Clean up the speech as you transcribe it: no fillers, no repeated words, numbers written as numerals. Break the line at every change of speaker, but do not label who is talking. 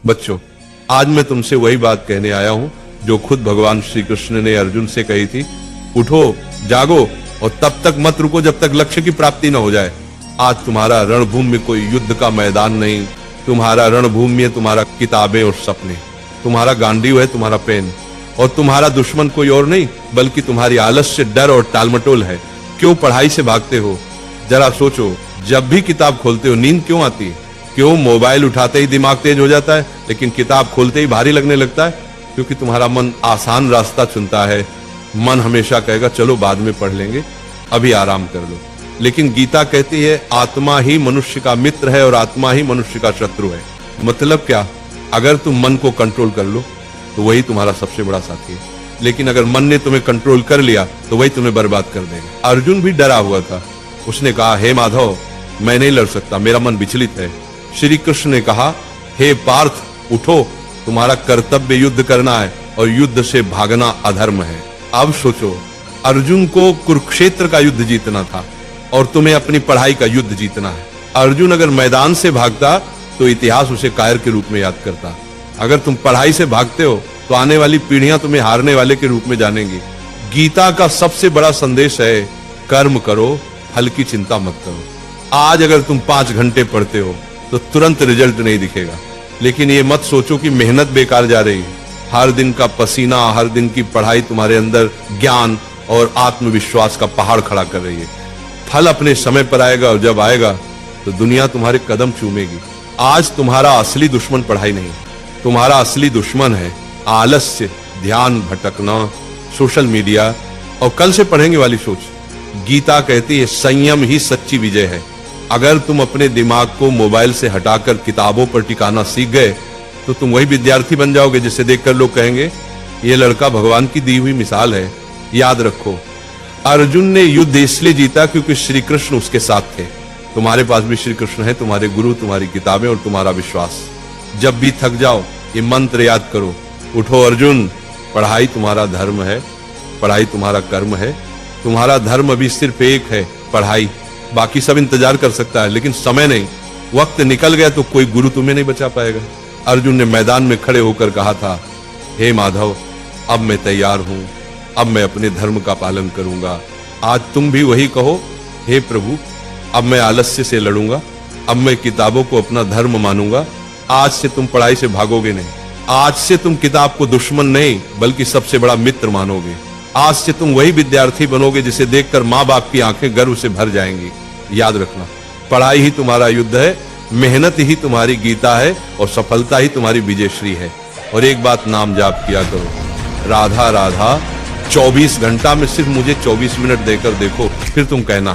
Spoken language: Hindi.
बच्चों, आज मैं तुमसे वही बात कहने आया हूं जो खुद भगवान श्री कृष्ण ने अर्जुन से कही थी। उठो, जागो और तब तक मत रुको जब तक लक्ष्य की प्राप्ति न हो जाए। आज तुम्हारा रणभूमि में कोई युद्ध का मैदान नहीं, तुम्हारा रणभूमि है तुम्हारा किताबें और सपने, तुम्हारा गांडीव है तुम्हारा पेन, और तुम्हारा दुश्मन कोई और नहीं बल्कि तुम्हारी आलस्य, डर और टालमटोल है। क्यों पढ़ाई से भागते हो? जरा सोचो, जब भी किताब खोलते हो नींद क्यों आती है? क्यों मोबाइल उठाते ही दिमाग तेज हो जाता है लेकिन किताब खोलते ही भारी लगने लगता है? क्योंकि तुम्हारा मन आसान रास्ता चुनता है। मन हमेशा कहेगा चलो बाद में पढ़ लेंगे, अभी आराम कर लो। लेकिन गीता कहती है आत्मा ही मनुष्य का मित्र है और आत्मा ही मनुष्य का शत्रु है। मतलब क्या? अगर तुम मन को कंट्रोल कर लो तो वही तुम्हारा सबसे बड़ा साथी है, लेकिन अगर मन ने तुम्हें कंट्रोल कर लिया तो वही तुम्हें बर्बाद कर देगा। अर्जुन भी डरा हुआ था। उसने कहा, हे माधव, मैं नहीं लड़ सकता, मेरा मन विचलित है। श्री कृष्ण ने कहा, हे पार्थ, उठो, तुम्हारा कर्तव्य युद्ध करना है और युद्ध से भागना अधर्म है। अब सोचो, अर्जुन को कुरुक्षेत्र का युद्ध जीतना था और तुम्हें अपनी पढ़ाई का युद्ध जीतना है। अर्जुन अगर मैदान से भागता तो इतिहास उसे कायर के रूप में याद करता। अगर तुम पढ़ाई से भागते हो तो आने वाली पीढ़ियां तुम्हें हारने वाले के रूप में जानेंगी। गीता का सबसे बड़ा संदेश है कर्म करो, फल की चिंता मत करो। आज अगर तुम 5 घंटे पढ़ते हो तो तुरंत रिजल्ट नहीं दिखेगा, लेकिन ये मत सोचो कि मेहनत बेकार जा रही है। हर दिन का पसीना, हर दिन की पढ़ाई तुम्हारे अंदर ज्ञान और आत्मविश्वास का पहाड़ खड़ा कर रही है। फल अपने समय पर आएगा और जब आएगा तो दुनिया तुम्हारे कदम चूमेगी। आज तुम्हारा असली दुश्मन पढ़ाई नहीं, तुम्हारा असली दुश्मन है आलस्य, ध्यान भटकना, सोशल मीडिया और कल से पढ़ेंगे वाली सोच। गीता कहती है संयम ही सच्ची विजय है। अगर तुम अपने दिमाग को मोबाइल से हटाकर किताबों पर टिकाना सीख गए तो तुम वही विद्यार्थी बन जाओगे जिसे देखकर लोग कहेंगे ये लड़का भगवान की दी हुई मिसाल है। याद रखो, अर्जुन ने युद्ध इसलिए जीता क्योंकि श्री कृष्ण उसके साथ थे। तुम्हारे पास भी श्री कृष्ण है, तुम्हारे गुरु, तुम्हारी किताबें और तुम्हारा विश्वास। जब भी थक जाओ ये मंत्र याद करो, उठो अर्जुन, पढ़ाई तुम्हारा धर्म है, पढ़ाई तुम्हारा कर्म है। तुम्हारा धर्म अभी सिर्फ एक है, पढ़ाई। बाकी सब इंतजार कर सकता है लेकिन समय नहीं। वक्त निकल गया तो कोई गुरु तुम्हें नहीं बचा पाएगा। अर्जुन ने मैदान में खड़े होकर कहा था, हे माधव, अब मैं तैयार हूं, अब मैं अपने धर्म का पालन करूंगा। आज तुम भी वही कहो, हे प्रभु, अब मैं आलस्य से लड़ूंगा, अब मैं किताबों को अपना धर्म मानूंगा। आज से तुम पढ़ाई से भागोगे नहीं, आज से तुम किताब को दुश्मन नहीं बल्कि सबसे बड़ा मित्र मानोगे। आज से तुम वही विद्यार्थी बनोगे जिसे देखकर माँ बाप की आंखें गर्व से भर जाएंगी। याद रखना, पढ़ाई ही तुम्हारा युद्ध है, मेहनत ही तुम्हारी गीता है और सफलता ही तुम्हारी विजयश्री है। और एक बात नाम जाप किया करो, राधा राधा। 24 घंटा में सिर्फ मुझे 24 मिनट देकर देखो, फिर तुम कहना